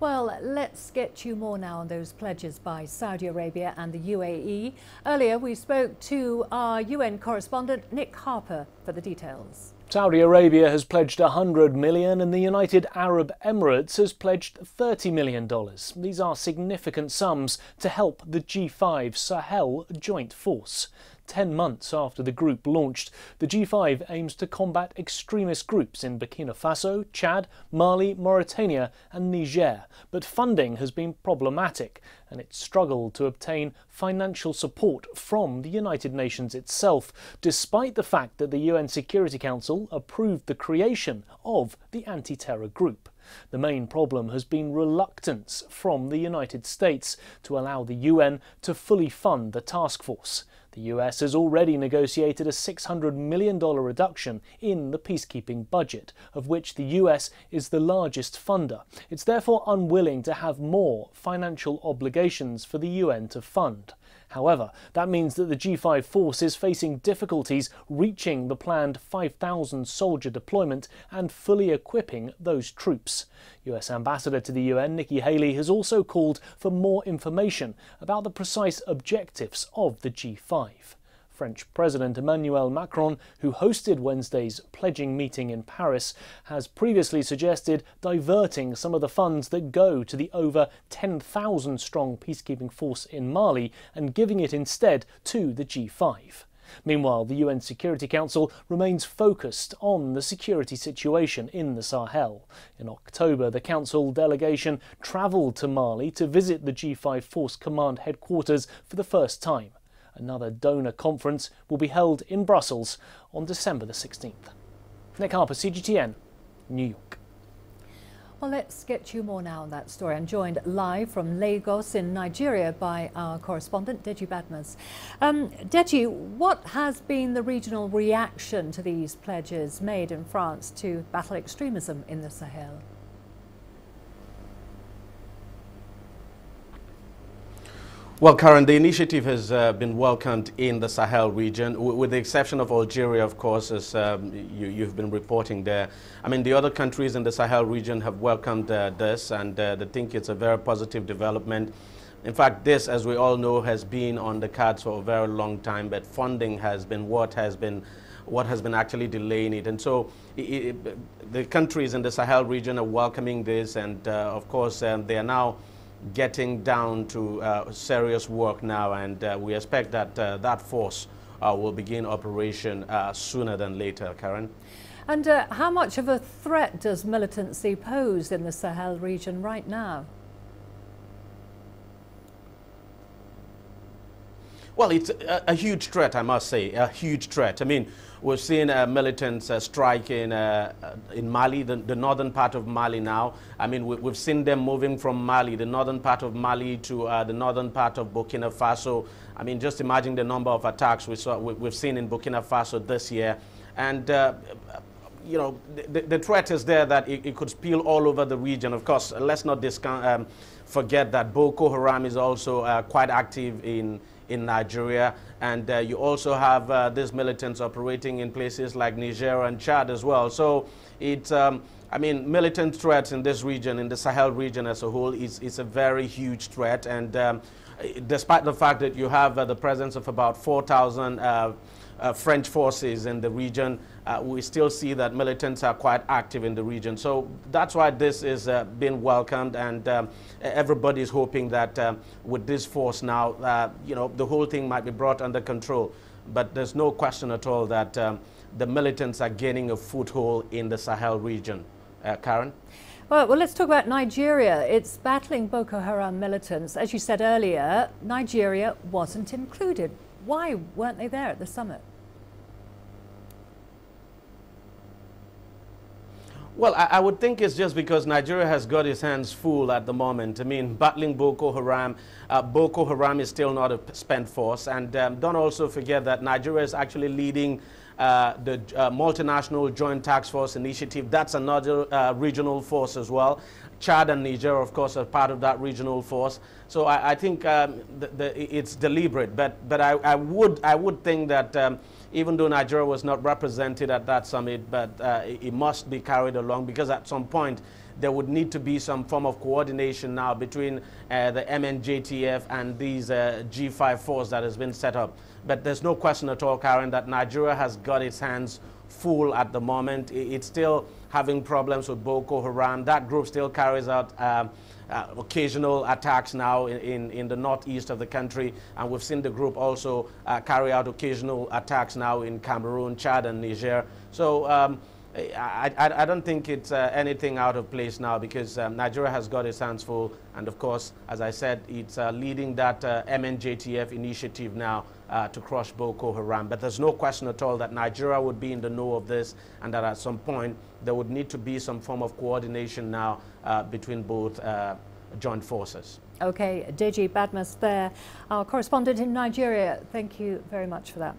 Well, let's get you more now on those pledges by Saudi Arabia and the UAE. Earlier, we spoke to our UN correspondent, Nick Harper, for the details. Saudi Arabia has pledged $100 million and the United Arab Emirates has pledged $30 million. These are significant sums to help the G5 Sahel joint force. 10 months after the group launched, the G5 aims to combat extremist groups in Burkina Faso, Chad, Mali, Mauritania and Niger. But funding has been problematic and it's struggled to obtain financial support from the United Nations itself, despite the fact that the UN Security Council approved the creation of the anti-terror group. The main problem has been reluctance from the United States to allow the UN to fully fund the task force. The US has already negotiated a $600 million reduction in the peacekeeping budget, of which the US is the largest funder. It's therefore unwilling to have more financial obligations for the UN to fund. However, that means that the G5 force is facing difficulties reaching the planned 5,000 soldier deployment and fully equipping those troops. US Ambassador to the UN, Nikki Haley, has also called for more information about the precise objectives of the G5. French President Emmanuel Macron, who hosted Wednesday's pledging meeting in Paris, has previously suggested diverting some of the funds that go to the over 10,000 strong peacekeeping force in Mali and giving it instead to the G5. Meanwhile, the UN Security Council remains focused on the security situation in the Sahel. In October, the Council delegation travelled to Mali to visit the G5 Force Command headquarters for the first time. Another donor conference will be held in Brussels on December the 16th. Nick Harper, CGTN, New York. Well, let's get you more now on that story. I'm joined live from Lagos in Nigeria by our correspondent, Deji Badmus. Deji, what has been the regional reaction to these pledges made in France to battle extremism in the Sahel? Well, Karen, the initiative has been welcomed in the Sahel region, with the exception of Algeria, of course, as you've been reporting there. I mean, the other countries in the Sahel region have welcomed this, and they think it's a very positive development. In fact, this, as we all know, has been on the cards for a very long time, but funding has been what has been actually delaying it. And so the countries in the Sahel region are welcoming this, and of course, they are now getting down to serious work now, and we expect that that force will begin operation sooner than later, Karen. And how much of a threat does militancy pose in the Sahel region right now? Well, it's a huge threat, I must say, a huge threat. I mean, we've seen militants strike in Mali, the northern part of Mali now. I mean, we've seen them moving from Mali, the northern part of Mali, to the northern part of Burkina Faso. I mean, just imagine the number of attacks we've seen in Burkina Faso this year. And, you know, the threat is there that it could spill all over the region. Of course, let's not forget that Boko Haram is also quite active in Nigeria, and you also have these militants operating in places like Niger and Chad as well. So it's, I mean, militant threats in this region, in the Sahel region as a whole, is a very huge threat. And despite the fact that you have the presence of about 4,000 French forces in the region, we still see that militants are quite active in the region. So that's why this is being welcomed, and everybody is hoping that with this force now, you know, the whole thing might be brought under control. But there's no question at all that the militants are gaining a foothold in the Sahel region. Karen? Well, let's talk about Nigeria. It's battling Boko Haram militants. As you said earlier, Nigeria wasn't included. Why weren't they there at the summit? Well, I would think it's just because Nigeria has got its hands full at the moment. I mean, battling Boko Haram is still not a spent force. And don't also forget that Nigeria is actually leading the multinational joint task force initiative. That's another regional force as well. Chad and Niger, of course, are part of that regional force. So I think it's deliberate. But I would think that even though Nigeria was not represented at that summit, but it must be carried along, because at some point there would need to be some form of coordination now between the MNJTF and these G5 force that has been set up. But there's no question at all, Karen, that Nigeria has got its hands full at the moment. It's still having problems with Boko Haram. That group still carries out occasional attacks now in the northeast of the country, and we've seen the group also carry out occasional attacks now in Cameroon, Chad, and Niger. So I don't think it's anything out of place now, because Nigeria has got its hands full, and of course, as I said, it's leading that MNJTF initiative now to crush Boko Haram. But there's no question at all that Nigeria would be in the know of this, and that at some point there would need to be some form of coordination now between both joint forces. Okay, Deji Badmus there, our correspondent in Nigeria. Thank you very much for that.